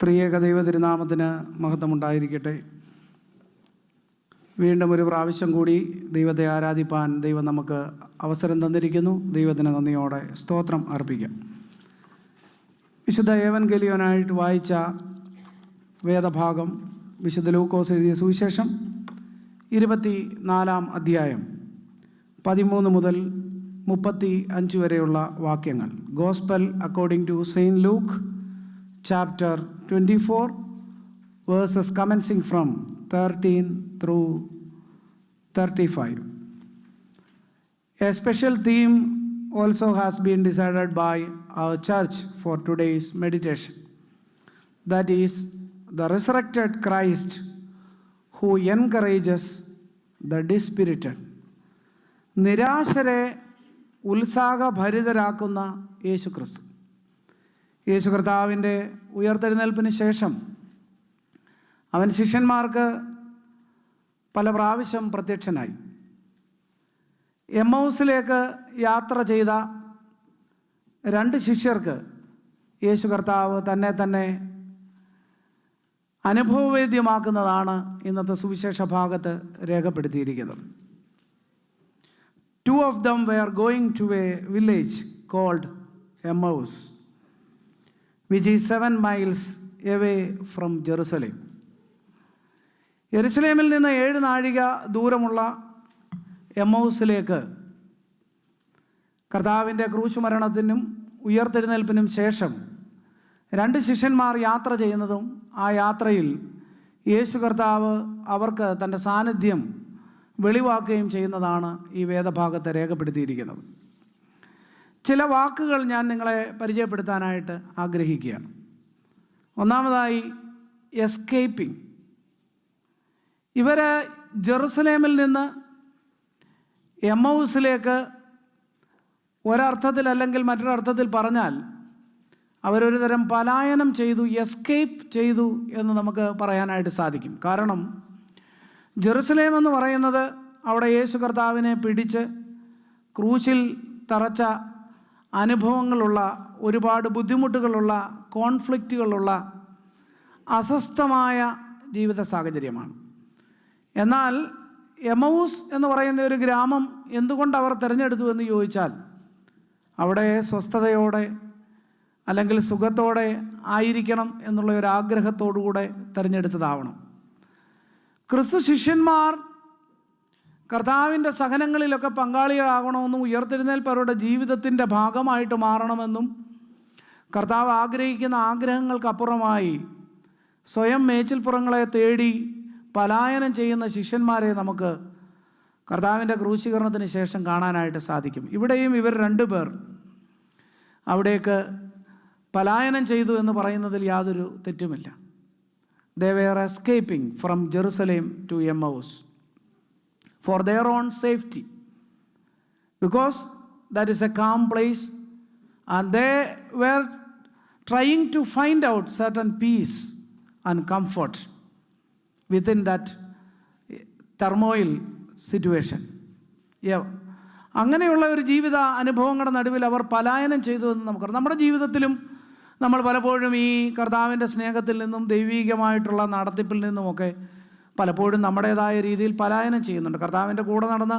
ത്രിയേക ദൈവ തിരുനാമത്തിന് മഹത്വമുണ്ടായിരിക്കട്ടെ. വീണ്ടും ഒരു പ്രാവശ്യം കൂടി ദൈവത്തെ ആരാധിപ്പാൻ ദൈവം നമുക്ക് അവസരം തന്നിരിക്കുന്നു. ദൈവത്തിന് നന്ദിയോടെ സ്തോത്രം അർപ്പിക്കാം. വിശുദ്ധ ഏവൻഗേലിയോനായിട്ട് വായിച്ച വേദഭാഗം വിശുദ്ധ ലൂക്കോസ് എഴുതിയ സുവിശേഷം 24 അധ്യായം 13 മുതൽ 35 വരെയുള്ള വാക്യങ്ങൾ. Gospel according to Saint Luke chapter 24 verses commencing from 13 through 35. A special theme also has been decided by our church for today's meditation. That is the resurrected Christ who encourages the dispirited. നിരാശരെ ഉത്സാഹഭരിതരാക്കുന്ന യേശു ക്രിസ്തു. യേശു കർത്താവിൻ്റെ ഉയർത്തെഴുന്നേൽപ്പിന് ശേഷം അവൻ ശിഷ്യന്മാർക്ക് പല പ്രാവശ്യം പ്രത്യക്ഷനായി. എമ്മൗസിലേക്ക് യാത്ര ചെയ്ത 2 ശിഷ്യർക്ക് യേശു കർത്താവ് തന്നെ അനുഭവവേദ്യമാക്കുന്നതാണ് ഇന്നത്തെ സുവിശേഷ ഭാഗത്ത് രേഖപ്പെടുത്തിയിരിക്കുന്നത്. 2 of them were going to a village called Emmaus, which is 7 miles away from Jerusalem. യെരുശലേമിൽ നിന്ന് 7 നാഴിക ദൂരമുള്ള എമ്മൗസിലേക്ക് കർത്താവിൻ്റെ ക്രൂശ് മരണത്തിനും ഉയർത്തെഴുന്നേൽപ്പിനും ശേഷം 2 ശിഷ്യന്മാർ യാത്ര ചെയ്യുന്നതും ആ യാത്രയിൽ യേശു കർത്താവ് അവർക്ക് തൻ്റെ സാന്നിധ്യം വെളിവാക്കുകയും ചെയ്യുന്നതാണ് ഈ വേദഭാഗത്ത് രേഖപ്പെടുത്തിയിരിക്കുന്നത്. ചില വാക്കുകൾ ഞാൻ നിങ്ങളെ പരിചയപ്പെടുത്താനായിട്ട് ആഗ്രഹിക്കുകയാണ്. ഒന്നാമതായി എസ്കേപ്പിംഗ്. ഇവർ ജെറുസലേമിൽ നിന്ന് എമ്മൗസിലേക്ക് ഒരർത്ഥത്തിൽ അല്ലെങ്കിൽ മറ്റൊരർത്ഥത്തിൽ പറഞ്ഞാൽ അവരൊരു തരം പലായനം ചെയ്തു, എസ്കേപ്പ് ചെയ്തു എന്ന് നമുക്ക് പറയാനായിട്ട് സാധിക്കും. കാരണം ജെറുസലേം എന്ന് പറയുന്നത് അവിടെ യേശു കർത്താവിനെ പിടിച്ച് ക്രൂശിൽ തറച്ച അനുഭവങ്ങളുള്ള, ഒരുപാട് ബുദ്ധിമുട്ടുകളുള്ള, കോൺഫ്ലിക്റ്റുകളുള്ള അസ്വസ്ഥമായ ജീവിത സാഹചര്യമാണ്. എന്നാൽ എമൗസ് എന്ന് പറയുന്ന ഒരു ഗ്രാമം എന്തുകൊണ്ട് അവർ തിരഞ്ഞെടുത്തു എന്ന് ചോദിച്ചാൽ അവിടെ സ്വസ്ഥതയോടെ അല്ലെങ്കിൽ സുഖത്തോടെ ആയിരിക്കണം എന്നുള്ള ഒരു ആഗ്രഹത്തോടുകൂടെ തിരഞ്ഞെടുത്തതാവണം. ക്രിസ്തു ശിഷ്യന്മാർ കർത്താവിൻ്റെ സഹനങ്ങളിലൊക്കെ പങ്കാളികളാകണമെന്നും ഉയർത്തെഴുന്നേൽപ്പ് അവരുടെ ജീവിതത്തിൻ്റെ ഭാഗമായിട്ട് മാറണമെന്നും കർത്താവ് ആഗ്രഹിക്കുന്ന ആഗ്രഹങ്ങൾക്കപ്പുറമായി സ്വയം മേച്ചിൽപ്പുറങ്ങളെ തേടി പലായനം ചെയ്യുന്ന ശിഷ്യന്മാരെ നമുക്ക് കർത്താവിൻ്റെ ക്രൂശീകരണത്തിന് ശേഷം കാണാനായിട്ട് സാധിക്കും. ഇവിടെയും ഇവർ 2 പേർ അവിടേക്ക് പലായനം ചെയ്തു എന്ന് പറയുന്നതിൽ യാതൊരു തെറ്റുമില്ല. They were escaping from Jerusalem to Emmaus for their own safety, because that is a calm place, and they were trying to find out certain peace and comfort within that turmoil situation. അങ്ങനെയുള്ള ഒരു ജീവിത അനുഭവങ്ങളുടെ നടുവിൽ അവർ പലായനം ചെയ്തു എന്ന് നമുക്കറിയാം. നമ്മുടെ ജീവിതത്തിലും നമ്മൾ പലപ്പോഴും ഈ കർത്താവിൻ്റെ സ്നേഹത്തിൽ നിന്നും ദൈവീകമായിട്ടുള്ള നടത്തിപ്പിൽ നിന്നുമൊക്കെ പലപ്പോഴും നമ്മുടേതായ രീതിയിൽ പലായനം ചെയ്യുന്നുണ്ട്. കർത്താവിൻ്റെ കൂടെ നടന്ന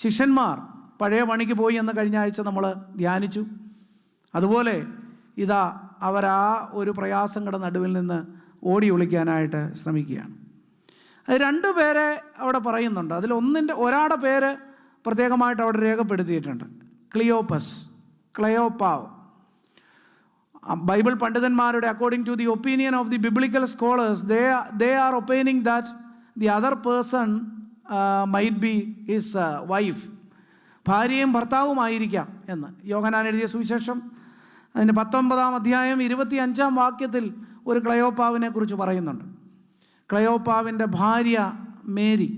ശിഷ്യന്മാർ പഴയ പണിക്ക് പോയി എന്ന് കഴിഞ്ഞ ആഴ്ച നമ്മൾ ധ്യാനിച്ചു. അതുപോലെ ഇതാ അവർ ആ ഒരു പ്രയാസങ്ങളുടെ നടുവിൽ നിന്ന് ഓടി ഒളിക്കാനായിട്ട് ശ്രമിക്കുകയാണ്. അത് 2 പേരെ അവിടെ പറയുന്നുണ്ട്. അതിൽ ഒരാളുടെ പേര് പ്രത്യേകമായിട്ട് അവിടെ രേഖപ്പെടുത്തിയിട്ടുണ്ട്. ക്ലെയോപ്പാവ്. ബൈബിൾ പണ്ഡിതന്മാരുടെ according to the opinion of the biblical scholars, they are opining that the other person might be his wife. ഭാര്യയും ഭർത്താവുമായിരിക്കാം എന്ന് യോഹന്നാൻ എഴുതിയ സുവിശേഷം അതിൻ്റെ 19 അധ്യായം 25 വാക്യത്തിൽ ഒരു ക്ലെയോപ്പാവിനെ കുറിച്ച് പറയുന്നുണ്ട്. ക്ലെയോപ്പാവിൻ്റെ ഭാര്യ മേരി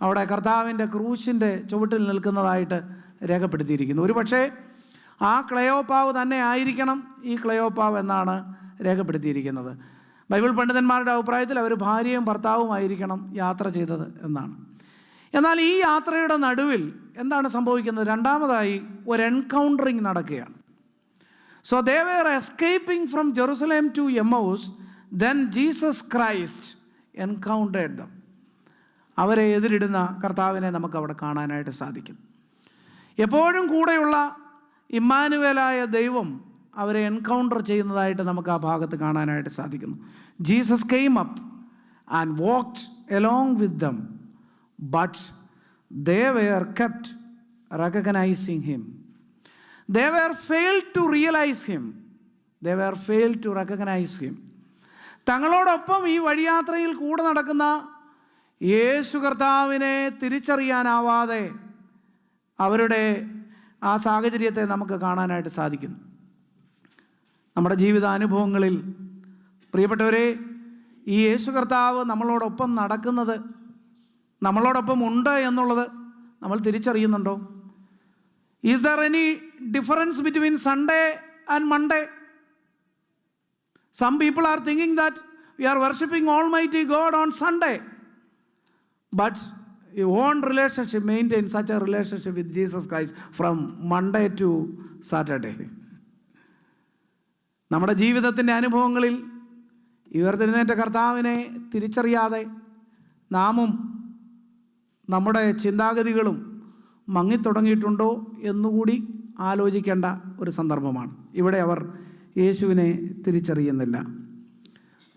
അവിടെ കർത്താവിൻ്റെ ക്രൂശിൻ്റെ ചുവട്ടിൽ നിൽക്കുന്നതായിട്ട് രേഖപ്പെടുത്തിയിരിക്കുന്നു. ഒരു പക്ഷേ ആ ക്ലെയോപ്പാവ് തന്നെ ആയിരിക്കണം ഈ ക്ലെയോപ്പാവ് എന്നാണ് രേഖപ്പെടുത്തിയിരിക്കുന്നത്. ബൈബിൾ പണ്ഡിതന്മാരുടെ അഭിപ്രായത്തിൽ അവർ ഭാര്യയും ഭർത്താവുമായിരിക്കണം യാത്ര ചെയ്തത് എന്നാണ്. എന്നാൽ ഈ യാത്രയുടെ നടുവിൽ എന്താണ് സംഭവിക്കുന്നത്? രണ്ടാമതായി ഒരു എൻകൗണ്ടറിങ് നടക്കുകയാണ്. So they were escaping from Jerusalem to Emmaus. then Jesus Christ encountered them. അവരെ എതിരിടുന്ന കർത്താവിനെ നമുക്ക് അവിടെ കാണാനായിട്ട് സാധിക്കും. എപ്പോഴും കൂടെയുള്ള ഇമ്മാനുവേലായ ദൈവം അവരെ എൻകൗണ്ടർ ചെയ്യുന്നതായിട്ട് നമുക്ക് ആ ഭാഗത്ത് കാണാനായിട്ട് സാധിക്കുന്നു. Jesus came up and walked along with dum, but they were kept recognizing him. They were failed to realize him. They were failed to recognize him. തങ്ങളോടൊപ്പം ഈ വഴിയാത്രയിൽ കൂടെ നടക്കുന്ന യേശു കർത്താവിനെ തിരിച്ചറിയാനാവാതെ അവരുടെ ആ സാഹചര്യത്തെ നമുക്ക് കാണാനായിട്ട് സാധിക്കുന്നു. നമ്മുടെ ജീവിതാനുഭവങ്ങളിൽ പ്രിയപ്പെട്ടവരെ, ഈ യേശു കർത്താവ് നമ്മളോടൊപ്പം നടക്കുന്നത്, നമ്മളോടൊപ്പം ഉണ്ട് എന്നുള്ളത് നമ്മൾ തിരിച്ചറിയുന്നുണ്ടോ? Is there any difference between Sunday and Monday? Some people are thinking that we are worshipping Almighty God on Sunday, but you won't maintain such a relationship with Jesus Christ from Monday to Saturday. നമ്മുടെ ജീവിതത്തിൻ്റെ അനുഭവങ്ങളിൽ ഉയർത്തെഴുന്നേറ്റ കർത്താവിനെ തിരിച്ചറിയാതെ നാമും നമ്മുടെ ചിന്താഗതികളും മങ്ങിത്തുടങ്ങിയിട്ടുണ്ടോ എന്നുകൂടി ആലോചിക്കേണ്ട ഒരു സന്ദർഭമാണ്. ഇവിടെ അവർ യേശുവിനെ തിരിച്ചറിയുന്നില്ല.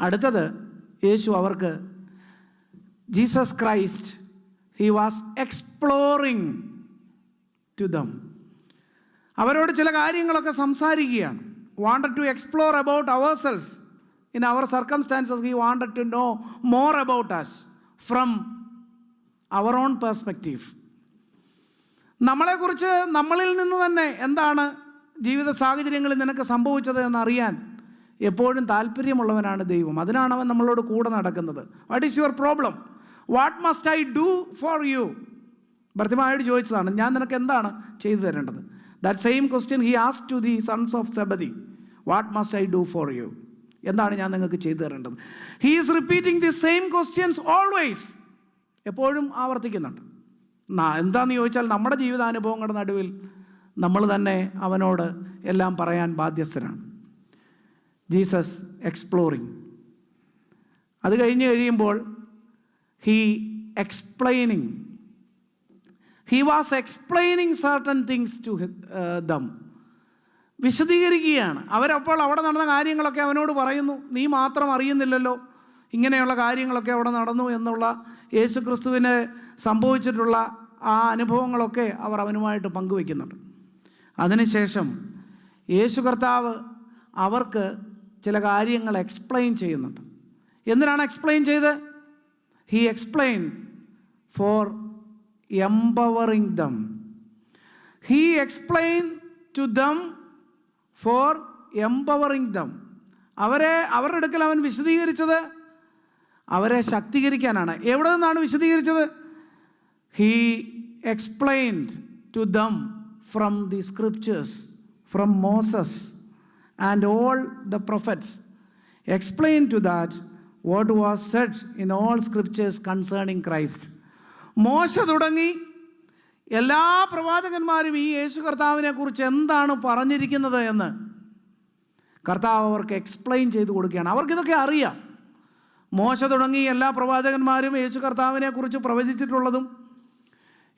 അടുത്തത്, യേശു അവർക്ക്, Jesus Christ, he was exploring to them. അവരോട് ചില കാര്യങ്ങളൊക്കെ സംസാരിക്കുകയാണ്. wanted to explore about ourselves. In our circumstances, he wanted to know more about us from our own perspective. നമ്മളെക്കുറിച്ച് നമ്മളിൽ നിന്ന് തന്നെ എന്താണ് ജീവിത സാഹചര്യങ്ങളിൽ നിനക്ക് സംഭവിച്ചത് എന്നറിയാൻ എപ്പോഴും താല്പര്യമുള്ളവനാണ് ദൈവം. അതിനാണ് അവൻ നമ്മളോട് കൂടെ നടക്കുന്നത്. What is your problem? What must I do for you? ഭർത്തിമായോട് ചോദിച്ചതാണ്, ഞാൻ നിനക്ക് എന്താണ് ചെയ്തു തരേണ്ടത്? That same question he asked to the sons of Zebedee. What must I do for you? എന്താണ് ഞാൻ നിങ്ങൾക്ക് ചെയ്തു തരേണ്ടത്? He is repeating the same questions always. എപ്പോഴും ആവർത്തിക്കുന്നുണ്ട്. എന്താണെന്ന് ചോദിച്ചാൽ നമ്മുടെ ജീവിതാനുഭവങ്ങളുടെ നടുവിൽ നമ്മൾ തന്നെ അവനോട് എല്ലാം പറയാൻ ബാധ്യസ്ഥരാണ്. Jesus exploring. അത് കഴിഞ്ഞ് കഴിയുമ്പോൾ he explaining. He was explaining certain things to them. വിശദീകരിക്കുകയാണ്. അവരപ്പോൾ അവിടെ നടന്ന കാര്യങ്ങളൊക്കെ അവനോട് പറയുന്നു. നീ മാത്രം അറിയുന്നില്ലല്ലോ, ഇങ്ങനെയുള്ള കാര്യങ്ങളൊക്കെ അവിടെ നടന്നു എന്നുള്ള യേശു ക്രിസ്തുവിന് സംഭവിച്ചിട്ടുള്ള ആ അനുഭവങ്ങളൊക്കെ അവർ അവനുമായിട്ട് പങ്കുവയ്ക്കുന്നുണ്ട്. അതിനുശേഷം യേശു കർത്താവ് അവർക്ക് ചില കാര്യങ്ങൾ എക്സ്പ്ലെയിൻ ചെയ്യുന്നുണ്ട്. എന്തിനാണ് എക്സ്പ്ലെയിൻ ചെയ്ത്? He explain for empowering them. He explain to them for empowering them. അവരുടെ അടുക്കൽ അവൻ വിശദീകരിച്ചത് അവരെ ശക്തീകരിക്കാനാണ്. എവിടെ നിന്നാണ് വിശദീകരിച്ചത്? He explained to them from the scriptures, from Moses and all the prophets. Explain to that what was said in all scriptures concerning Christ. മോശ തുടങ്ങി എല്ലാ പ്രവാചകന്മാരും ഈ യേശു കർത്താവിനെ കുറിച്ച് എന്താണ് പറഞ്ഞിരിക്കുന്നത് എന്ന് കർത്താവ് അവർക്ക് എക്സ്പ്ലെയിൻ ചെയ്ത് കൊടുക്കുകയാണ്. അവർക്കിതൊക്കെ അറിയാം. മോശ തുടങ്ങി എല്ലാ പ്രവാചകന്മാരും യേശു കർത്താവിനെ കുറിച്ച് പ്രവചിച്ചിട്ടുള്ളതും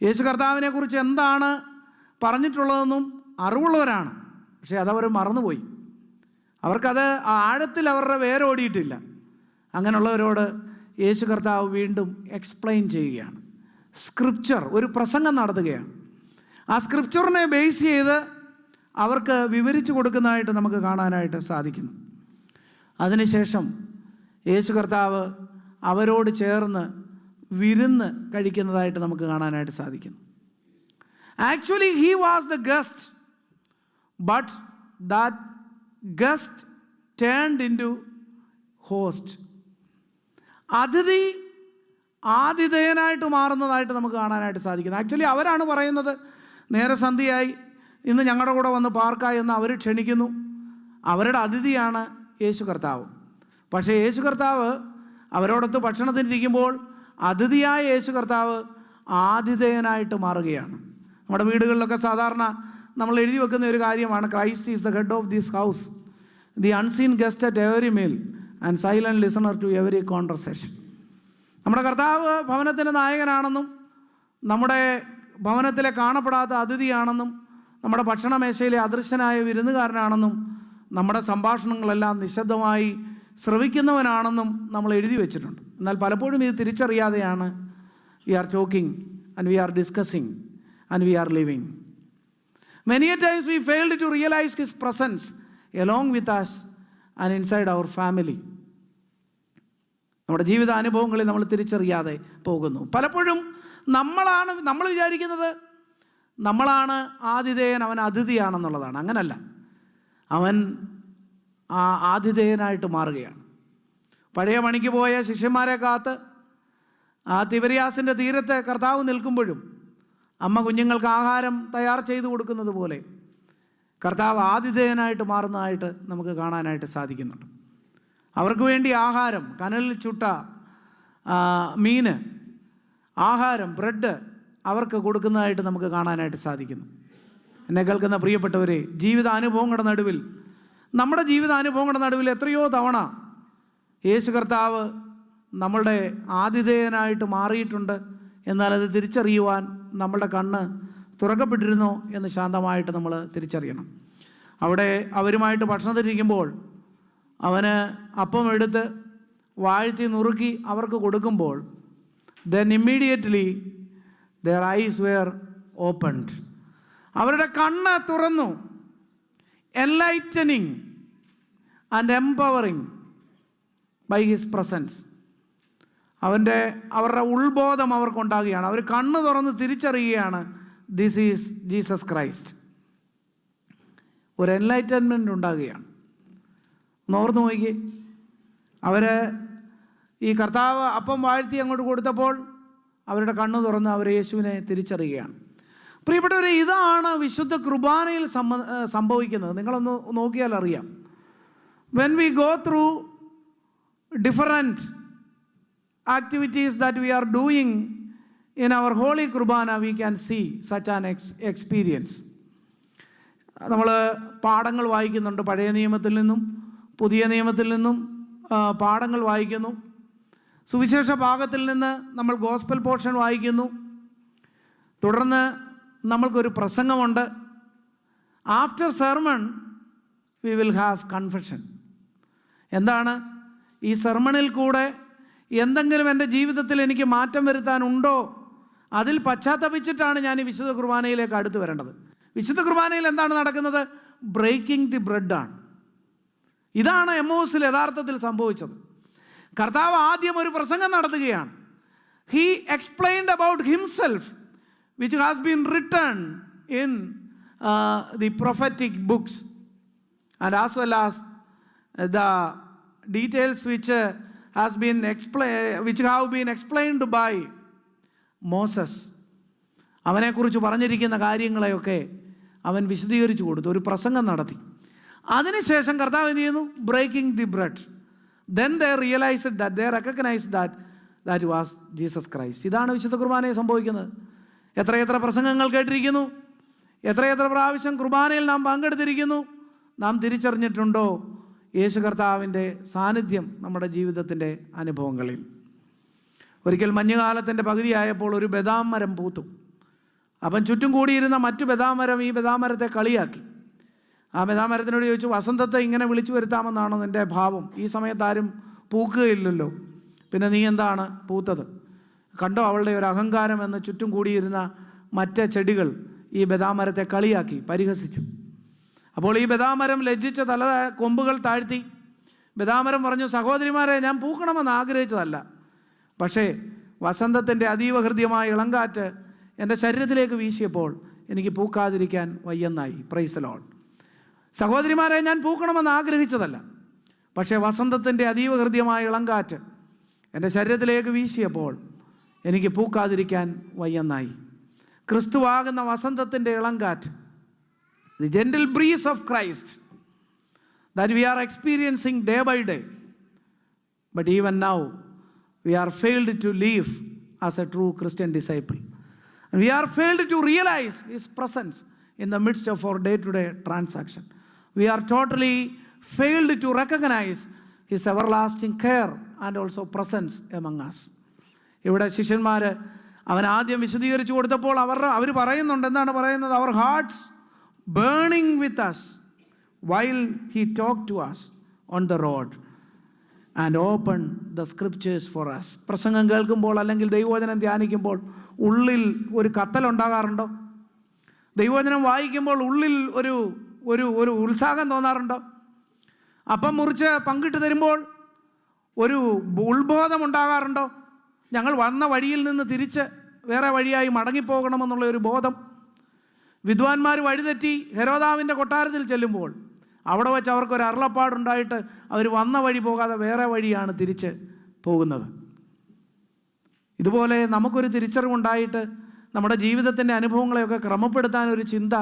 യേശു കർത്താവിനെ കുറിച്ച് എന്താണ് പറഞ്ഞിട്ടുള്ളതെന്നും അറിവുള്ളവരാണ്. പക്ഷേ അതവർ മറന്നുപോയി. അവർക്കത് ആഴത്തിൽ അവരുടെ വേരോടിയിട്ടില്ല. അങ്ങനെയുള്ളവരോട് യേശു കർത്താവ് വീണ്ടും എക്സ്പ്ലെയിൻ ചെയ്യുകയാണ്. സ്ക്രിപ്ചർ, ഒരു പ്രസംഗം നടത്തുകയാണ്. ആ സ്ക്രിപ്ചറിനെ ബേസ് ചെയ്ത് അവർക്ക് വിവരിച്ചു കൊടുക്കുന്നതായിട്ട് നമുക്ക് കാണാനായിട്ട് സാധിക്കുന്നു. അതിനുശേഷം യേശു കർത്താവ് അവരോട് ചേർന്ന് വിരുന്ന് കഴിക്കുന്നതായിട്ട് നമുക്ക് കാണാനായിട്ട് സാധിക്കുന്നു. Actually he was the guest, but that guest turned in to host. അതിഥി ആതിഥേയനായിട്ട് മാറുന്നതായിട്ട് നമുക്ക് കാണാനായിട്ട് സാധിക്കുന്നു. ആക്ച്വലി അവരാണ് പറയുന്നത്, നേരെ സന്ധ്യയായി, ഇന്ന് ഞങ്ങളുടെ കൂടെ വന്ന് പാർക്കായി എന്ന് അവർ ക്ഷണിക്കുന്നു. അവരുടെ അതിഥിയാണ് യേശു കർത്താവ്. പക്ഷേ യേശു കർത്താവ് അവരോടൊത്ത് ഭക്ഷണത്തിനിരിക്കുമ്പോൾ അതിഥിയായ യേശു കർത്താവ് ആതിഥേയനായിട്ട് മാറുകയാണ്. നമ്മുടെ വീടുകളിലൊക്കെ സാധാരണ നമ്മൾ എഴുതി വെക്കുന്ന ഒരു കാര്യമാണ്, Christ is the head of this house, the unseen guest at every meal and silent listener to every conversation. നമ്മുടെ കർത്താവ് ഭവനത്തിൻ്റെ നായകനാണെന്നും നമ്മുടെ ഭവനത്തിലെ കാണപ്പെടാത്ത അതിഥിയാണെന്നും നമ്മുടെ ഭക്ഷണമേശയിലെ അദൃശ്യനായ വിരുന്നുകാരനാണെന്നും നമ്മുടെ സംഭാഷണങ്ങളെല്ലാം നിശബ്ദമായി ശ്രവിക്കുന്നവനാണെന്നും നമ്മൾ എഴുതി വെച്ചിട്ടുണ്ട്. എന്നാൽ പലപ്പോഴും ഇത് തിരിച്ചറിയാതെയാണ് we are talking and we are discussing and we are living. Many a times we failed to realize His presence along with us and inside our family. നമ്മുടെ ജീവിത അനുഭവങ്ങളിൽ നമ്മൾ തിരിച്ചറിയാതെ പോകുന്നു. പലപ്പോഴും നമ്മൾ വിചാരിക്കുന്നത് നമ്മളാണ് ആതിഥേയൻ, അവൻ അതിഥിയാണെന്നുള്ളതാണ്. അങ്ങനല്ല, അവൻ ആ ആതിഥേയനായിട്ട് മാറുകയാണ്. പഴയ പണിക്ക് പോയ ശിഷ്യന്മാരെ കാത്ത് ആ തിബരിയാസിൻ്റെ തീരത്ത് കർത്താവ് നിൽക്കുമ്പോഴും അമ്മ കുഞ്ഞുങ്ങൾക്ക് ആഹാരം തയ്യാർ ചെയ്തു കൊടുക്കുന്നത് പോലെ കർത്താവ് ആതിഥേയനായിട്ട് മാറുന്നതായിട്ട് നമുക്ക് കാണാനായിട്ട് സാധിക്കുന്നുണ്ട്. അവർക്ക് വേണ്ടി ആഹാരം, കനലിൽ ചുട്ട മീന്, ആഹാരം, ബ്രെഡ് അവർക്ക് കൊടുക്കുന്നതായിട്ട് നമുക്ക് കാണാനായിട്ട് സാധിക്കുന്നു. എന്നെ കേൾക്കുന്ന പ്രിയപ്പെട്ടവരെ, ജീവിതാനുഭവങ്ങളുടെ നടുവിൽ, നമ്മുടെ ജീവിതാനുഭവങ്ങളുടെ നടുവിൽ എത്രയോ തവണ യേശു കർത്താവ് നമ്മളുടെ ആതിഥേയനായിട്ട് മാറിയിട്ടുണ്ട്. എന്നാൽ അത് തിരിച്ചറിയുവാൻ നമ്മളുടെ കണ്ണ് തുറക്കപ്പെട്ടിരുന്നോ എന്ന് ശാന്തമായിട്ട് നമ്മൾ തിരിച്ചറിയണം. അവിടെ അവരുമായിട്ട് ഭക്ഷണത്തിരിക്കുമ്പോൾ അവന് അപ്പം എടുത്ത് വാഴ്ത്തി നുറുക്കി അവർക്ക് കൊടുക്കുമ്പോൾ then immediately their eyes were opened. അവരുടെ കണ്ണ് തുറന്നു. enlightening and empowering by His presence. അവരുടെ ഉൾബോധം അവർക്കുണ്ടാകുകയാണ്. അവർ കണ്ണ് തുറന്ന് തിരിച്ചറിയുകയാണ്, ദിസ് ഈസ് ജീസസ് ക്രൈസ്റ്റ്. ഒരു എൻലൈറ്റൻമെൻറ്റ് ഉണ്ടാകുകയാണ്. ഓർത്ത് നോക്കി, അവർ ഈ കർത്താവ് അപ്പം വാഴ്ത്തി അങ്ങോട്ട് കൊടുത്തപ്പോൾ അവരുടെ കണ്ണ് തുറന്ന് അവർ യേശുവിനെ തിരിച്ചറിയുകയാണ്. പ്രിയപ്പെട്ടവരെ, ഇതാണ് വിശുദ്ധ കുർബാനയിൽ സംഭവിക്കുന്നത്. നിങ്ങളൊന്ന് നോക്കിയാൽ അറിയാം. when we go through different activities that we are doing in our holy kurbana, we can see such an experience. നമ്മൾ പാഠങ്ങൾ വായിക്കുന്നുണ്ട്. പഴയ നിയമത്തിൽ നിന്നും പുതിയ നിയമത്തിൽ നിന്നും പാഠങ്ങൾ വായിക്കുന്നു. സുവിശേഷ ഭാഗത്തിൽ നിന്ന് നമ്മൾ ഗോസ്പൽ പോർഷൻ വായിക്കുന്നു. തുടർന്ന് നമ്മൾക്കൊരു പ്രസംഗമുണ്ട്. After sermon we will have confession. എന്താണ് ഈ സെർമണിൽ കൂടെ എന്തെങ്കിലും എൻ്റെ ജീവിതത്തിൽ എനിക്ക് മാറ്റം വരുത്താനുണ്ടോ, അതിൽ പശ്ചാത്തപിച്ചിട്ടാണ് ഞാൻ ഈ വിശുദ്ധ കുർബാനയിലേക്ക് അടുത്ത് വരേണ്ടത്. വിശുദ്ധ കുർബാനയിൽ എന്താണ് നടക്കുന്നത്? ബ്രേക്കിംഗ് ദി ബ്രെഡാണ്. ഇതാണ് എമ്മൗസിൽ യഥാർത്ഥത്തിൽ സംഭവിച്ചത്. കർത്താവ് ആദ്യം ഒരു പ്രസംഗം നടത്തുകയാണ്. He explained about himself which has been written in the prophetic books, and as well as the details which have been explained by Moses. അവനെക്കുറിച്ച് പറഞ്ഞിരിക്കുന്ന കാര്യങ്ങളെയൊക്കെ അവൻ വിശദീകരിച്ചു കൊടുത്തു, ഒരു പ്രസംഗം നടത്തി. അതിനുശേഷം കർത്താവ് എന്ത് ചെയ്യുന്നു? Breaking the bread. then they realized that they recognized that was Jesus Christ. ഇതാണ് വിശുദ്ധ കുർബാനയിൽ സംഭവിക്കുന്നത്. എത്രയെത്ര പ്രസംഗങ്ങൾ കേട്ടിരിക്കുന്നു, എത്രയെത്ര പ്രാവശ്യം കുർബാനയിൽ നാം പങ്കെടുത്തിരിക്കുന്നു. നാം തിരിച്ചറിഞ്ഞിട്ടുണ്ടോ യേശു കർത്താവിൻ്റെ സാന്നിധ്യം നമ്മുടെ ജീവിതത്തിൻ്റെ അനുഭവങ്ങളിൽ? ഒരിക്കൽ മഞ്ഞുകാലത്തിൻ്റെ പകുതിയായപ്പോൾ ഒരു ബദാം മരം പൂത്തു. അപ്പം ചുറ്റും കൂടിയിരുന്ന മറ്റു ബദാം മരം ഈ ബദാം മരത്തെ കളിയാക്കി. ആ ബദാം മരത്തിനോട് ചോദിച്ചു, വസന്തത്തെ ഇങ്ങനെ വിളിച്ചു വരുത്താമെന്നാണോ നിൻ്റെ ഭാവം? ഈ സമയത്ത് ആരും പൂക്കുകയില്ലല്ലോ, പിന്നെ നീ എന്താണ് പൂത്തത്? കണ്ടോ അവളുടെ ഒരു അഹങ്കാരം എന്ന് ചുറ്റും കൂടിയിരുന്ന മറ്റ് ചെടികൾ ഈ ബദാമരത്തെ കളിയാക്കി, പരിഹസിച്ചു. അപ്പോൾ ഈ ബദാമരം ലജ്ജിച്ച കൊമ്പുകൾ താഴ്ത്തി ബദാമരം പറഞ്ഞു, സഹോദരിമാരെ, ഞാൻ പൂക്കണമെന്ന് ആഗ്രഹിച്ചതല്ല, പക്ഷേ വസന്തത്തിൻ്റെ അതീവ ഹൃദ്യമായ ഇളങ്കാറ്റ് എൻ്റെ ശരീരത്തിലേക്ക് വീശിയപ്പോൾ എനിക്ക് പൂക്കാതിരിക്കാൻ വയ്യെന്നായി. Praise the Lord. സഹോദരിമാരെ, ഞാൻ പൂക്കണമെന്ന് ആഗ്രഹിച്ചതല്ല, പക്ഷേ വസന്തത്തിൻ്റെ അതീവ ഹൃദ്യമായ ഇളങ്കാറ്റ് എൻ്റെ ശരീരത്തിലേക്ക് വീശിയപ്പോൾ എനിക്ക് പൂക്കാതിരിക്കാൻ വയ്യെന്നായി. ക്രിസ്തുവാകുന്ന വസന്തത്തിൻ്റെ ഇളങ്കാറ്റ്, the gentle breeze of Christ that we are experiencing day by day, but even now we are failed to live as a true Christian disciple, and we are failed to realize His presence in the midst of our day-to-day transaction. We are totally failed to recognize His everlasting care and also presence among us. ഇവിടെ ശിഷ്യന്മാർ അവൻ ആദ്യം വിശദീകരിച്ചു കൊടുത്തപ്പോൾ അവർ പറയുന്നുണ്ട്, എന്താണ് പറയുന്നത്? അവർ hearts burning with us while he talk to us on the road and open the scriptures for us. പ്രസംഗം കേൾക്കുമ്പോൾ അല്ലെങ്കിൽ ദൈവവചനം ധ്യാനിക്കുമ്പോൾ ഉള്ളിൽ ഒരു കത്തലുണ്ടാകാറുണ്ടോ? ദൈവവചനം വായിക്കുമ്പോൾ ഉള്ളിൽ ഒരു ഒരു ഒരു ഉത്സാഹം തോന്നാറുണ്ടോ? അപ്പം മുറിച്ച് പങ്കിട്ട് തരുമ്പോൾ ഒരു ഉത്ബോധം ഉണ്ടാകാറുണ്ടോ? ഞങ്ങൾ വന്ന വഴിയിൽ നിന്ന് തിരിച്ച് വേറെ വഴിയായി മടങ്ങിപ്പോകണമെന്നുള്ള ഒരു ബോധം. വിദ്വാൻമാർ വഴിതെറ്റി ഹെരോദാവിൻ്റെ കൊട്ടാരത്തിൽ ചെല്ലുമ്പോൾ അവിടെ വെച്ച് അവർക്കൊരു അരുളപ്പാടുണ്ടായിട്ട് അവർ വന്ന വഴി പോകാതെ വേറെ വഴിയാണ് തിരിച്ച് പോകുന്നത്. ഇതുപോലെ നമുക്കൊരു തിരിച്ചറിവുണ്ടായിട്ട് നമ്മുടെ ജീവിതത്തിൻ്റെ അനുഭവങ്ങളെയൊക്കെ ക്രമപ്പെടുത്താനൊരു ചിന്ത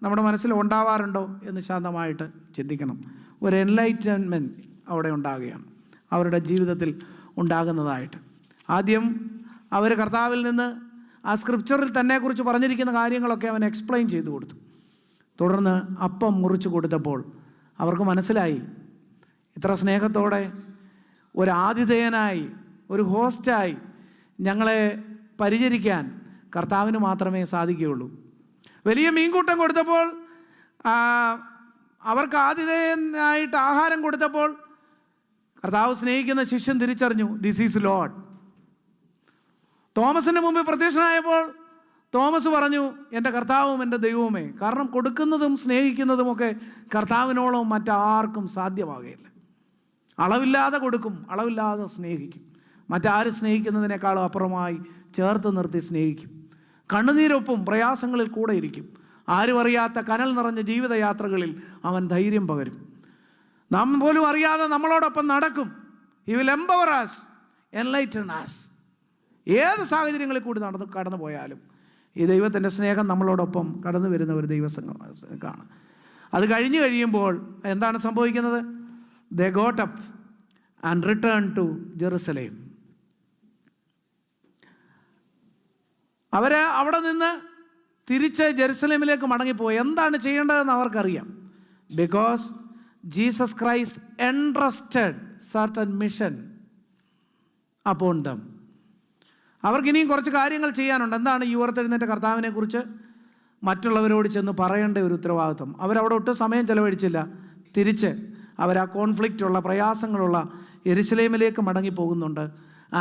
നമ്മുടെ മനസ്സിൽ ഉണ്ടാവാറുണ്ടോ എന്ന് ശാന്തമായിട്ട് ചിന്തിക്കണം. ഒരു എൻലൈറ്റൻമെൻറ്റ് അവിടെ ഉണ്ടാകുകയാണ്, അവരുടെ ജീവിതത്തിൽ ഉണ്ടാകുന്നതായിട്ട്. ആദ്യം അവർ കർത്താവിൽ നിന്ന് ആ സ്ക്രിപ്ചറിൽ തന്നെക്കുറിച്ച് പറഞ്ഞിരിക്കുന്ന കാര്യങ്ങളൊക്കെ അവൻ എക്സ്പ്ലെയിൻ ചെയ്തു കൊടുത്തു. തുടർന്ന് അപ്പം മുറിച്ച് കൊടുത്തപ്പോൾ അവർക്ക് മനസ്സിലായി, ഇത്ര സ്നേഹത്തോടെ ഒരു ആതിഥേയനായി ഒരു ഹോസ്റ്റായി ഞങ്ങളെ പരിചരിക്കാൻ കർത്താവിന് മാത്രമേ സാധിക്കുകയുള്ളൂ. വലിയ മീൻകൂട്ടം കൊടുത്തപ്പോൾ, അവർക്ക് ആതിഥേയനായിട്ട് ആഹാരം കൊടുത്തപ്പോൾ കർത്താവ് സ്നേഹിക്കുന്ന ശിഷ്യൻ തിരിച്ചറിഞ്ഞു, ദിസ് ഈസ് ലോർഡ്. തോമസിൻ്റെ മുമ്പിൽ പ്രത്യക്ഷനായപ്പോൾ തോമസ് പറഞ്ഞു, എൻ്റെ കർത്താവും എൻ്റെ ദൈവവുമേ. കാരണം കൊടുക്കുന്നതും സ്നേഹിക്കുന്നതുമൊക്കെ കർത്താവിനോളം മറ്റാർക്കും സാധ്യമാകുകയില്ല. അളവില്ലാതെ കൊടുക്കും, അളവില്ലാതെ സ്നേഹിക്കും. മറ്റാരും സ്നേഹിക്കുന്നതിനേക്കാളും അപ്പുറമായി ചേർത്ത് നിർത്തി സ്നേഹിക്കും. കണ്ണുനീരൊപ്പം പ്രയാസങ്ങളിൽ കൂടെ ഇരിക്കും. ആരും അറിയാത്ത കനൽ നിറഞ്ഞ ജീവിതയാത്രകളിൽ അവൻ ധൈര്യം പകരും. നാം പോലും അറിയാതെ നമ്മളോടൊപ്പം നടക്കും. He will empower us, enlighten us. ഏത് സാഹചര്യങ്ങളിൽ കൂടി കടന്നു പോയാലും ഈ ദൈവത്തിൻ്റെ സ്നേഹം നമ്മളോടൊപ്പം കടന്നു വരുന്ന ഒരു ദൈവസംഘമാണ്. അത് കഴിഞ്ഞ് കഴിയുമ്പോൾ എന്താണ് സംഭവിക്കുന്നത്? They got up and returned to Jerusalem. അവർ അവിടെ നിന്ന് തിരിച്ച് ജെറുസലേമിലേക്ക് മടങ്ങിപ്പോയി. എന്താണ് ചെയ്യേണ്ടതെന്ന് അവർക്കറിയാം. Because Jesus Christ entrusted certain mission upon them. അവർക്കിനിയും കുറച്ച് കാര്യങ്ങൾ ചെയ്യാനുണ്ട്. എന്താണ്? ഈ ഉയർത്തെഴുന്നേറ്റ കർത്താവിനെ കുറിച്ച് മറ്റുള്ളവരോട് ചെന്ന് പറയേണ്ട ഒരു ഉത്തരവാദിത്വം. അവരവിടെ ഒട്ടും സമയം ചെലവഴിച്ചില്ല. തിരിച്ച് അവർ ആ കോൺഫ്ലിക്റ്റുള്ള പ്രയാസങ്ങളുള്ള യെരുശലേമിലേക്ക് മടങ്ങിപ്പോകുന്നുണ്ട്.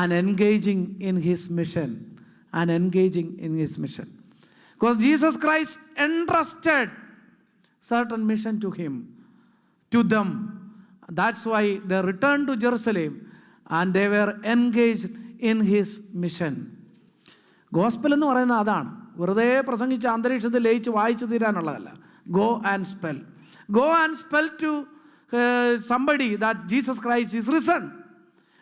And engaging in his mission. And engaging in his mission. Because Jesus Christ entrusted certain mission to him, to them. That's why they returned to Jerusalem and they were engaged in his mission. Gospel എന്ന് പറയുന്നത് അതാണ്. വെറുതെ പ്രസംഗിച്ച് അന്തരീക്ഷത്തിൽ ലയിച്ച് വായിച്ചു തീരാനുള്ളതല്ല. Go and spell. Go and spell to somebody that Jesus Christ is risen.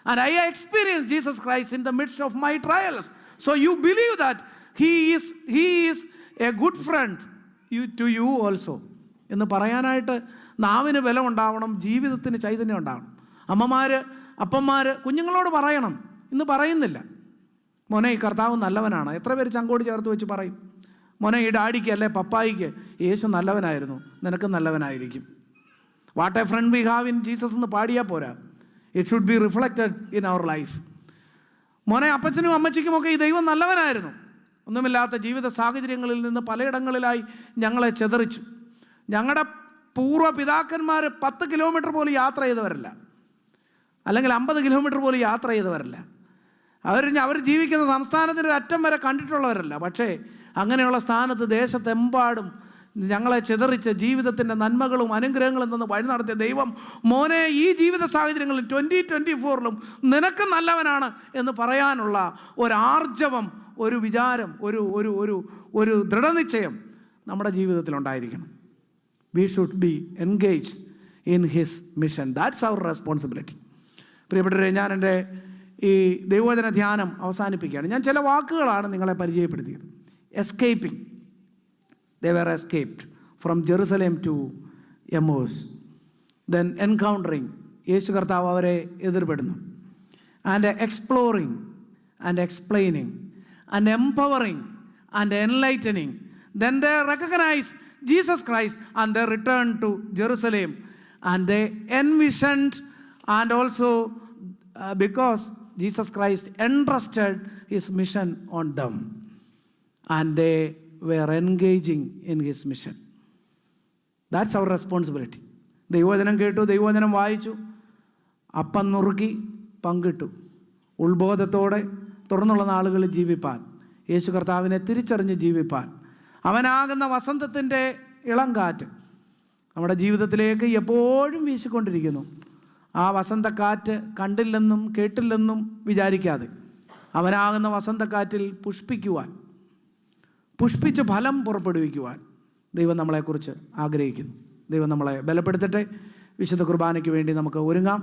And I experienced Jesus Christ in the midst of my trials. So you believe that he is a good friend to you also. എന്ന് പറയാനായിട്ട് നാവിന് ബലം ഉണ്ടാവണം, ജീവിതത്തിന് ചൈതന്യം ഉണ്ടാവണം. അമ്മമാർ അപ്പന്മാർ കുഞ്ഞുങ്ങളോട് പറയണം. ഇന്ന് പറയുന്നില്ല. മോനെ ഈ കർത്താവ് നല്ലവനാണ്. എത്ര പേര് ചങ്കോട് ചേർത്ത് വെച്ച് പറയും? മോനെ ഈ ഡാഡിക്ക് അല്ലെ പപ്പായിക്ക് യേശു നല്ലവനായിരുന്നു, നിനക്ക് നല്ലവനായിരിക്കും. What a friend we have in Jesus എന്ന് പാടിയാൽ പോരാ. It should be reflected in our life. മോനെ അപ്പച്ചനും അമ്മച്ചിക്കുമൊക്കെ ഈ ദൈവം നല്ലവനായിരുന്നു. ഒന്നുമില്ലാത്ത ജീവിത സാഹചര്യങ്ങളിൽ നിന്ന് പലയിടങ്ങളിലായി ഞങ്ങളെ ചെതറിച്ചു. ഞങ്ങളുടെ പൂർവ്വ പിതാക്കന്മാർ 10 കിലോമീറ്റർ പോലും യാത്ര ചെയ്തവരല്ല, അല്ലെങ്കിൽ 50 കിലോമീറ്റർ പോലും യാത്ര ചെയ്തവരല്ല. അവർ ജീവിക്കുന്ന സംസ്ഥാനത്തിൻ്റെ ഒരു അറ്റം വരെ കണ്ടിട്ടുള്ളവരല്ല. പക്ഷേ അങ്ങനെയുള്ള സ്ഥാനത്ത് ദേശത്തെമ്പാടും ഞങ്ങളെ ചിതറിച്ച് ജീവിതത്തിൻ്റെ നന്മകളും അനുഗ്രഹങ്ങളും നിന്ന് വഴി നടത്തിയ ദൈവം, മോനെ ഈ ജീവിത സാഹചര്യങ്ങളിൽ 2024 നിനക്ക് നല്ലവനാണ് എന്ന് പറയാനുള്ള ഒരാർജവം, ഒരു വിചാരം, ഒരു ഒരു ഒരു ഒരു ദൃഢനിശ്ചയം നമ്മുടെ ജീവിതത്തിൽ ഉണ്ടായിരിക്കണം. We should be engaged in his mission. That's our responsibility. പ്രിയപ്പെട്ടവരെ, ഞാൻ എൻ്റെ ഈ ദൈവവചന ധ്യാനം അവസാനിപ്പിക്കുകയാണ്. ഞാൻ ചില വാക്കുകളാണ് നിങ്ങളെ പരിചയപ്പെടുത്തിയത്. Escaping. They were escaped from Jerusalem to Emmaus. Then encountering, യേശു കർത്താവ് അവരെ എതിർപ്പെടുന്നു. And exploring and explaining and empowering and enlightening. Then they recognize Jesus Christ and they returned to Jerusalem and they envisioned and also because Jesus Christ entrusted his mission on them, and they were engaging in his mission. That's our responsibility. ദൈവവചനം കേട്ടു, ദൈവവചനം വായിച്ചു, അപ്പം നുറുക്കി പങ്കിട്ടു. ഉത്ബോധത്തോടെ തുടർന്നുള്ള നാളുകളിൽ ജീവിപ്പാൻ, യേശു കർത്താവിനെ തിരിച്ചറിഞ്ഞ് ജീവിപ്പാൻ, അവനാകുന്ന വസന്തത്തിൻ്റെ ഇളം കാറ്റ് നമ്മുടെ ജീവിതത്തിലേക്ക് എപ്പോഴും വീശിക്കൊണ്ടിരിക്കുന്നു. ആ വസന്തക്കാറ്റ് കണ്ടില്ലെന്നും കേട്ടില്ലെന്നും വിചാരിക്കാതെ അവനാകുന്ന വസന്തക്കാറ്റിൽ പുഷ്പിക്കുവാൻ, പുഷ്പിച്ച് ഫലം പുറപ്പെടുവിക്കുവാൻ ദൈവം നമ്മളെക്കുറിച്ച് ആഗ്രഹിക്കുന്നു. ദൈവം നമ്മളെ ബലപ്പെടുത്തട്ടെ. വിശുദ്ധ കുർബാനയ്ക്ക് വേണ്ടി നമുക്ക് ഒരുങ്ങാം.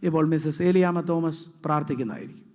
ഇപ്പോൾ മിസ്സസ് ഏലിയാമ്മ തോമസ് പ്രാർത്ഥിക്കുന്നതായിരിക്കും.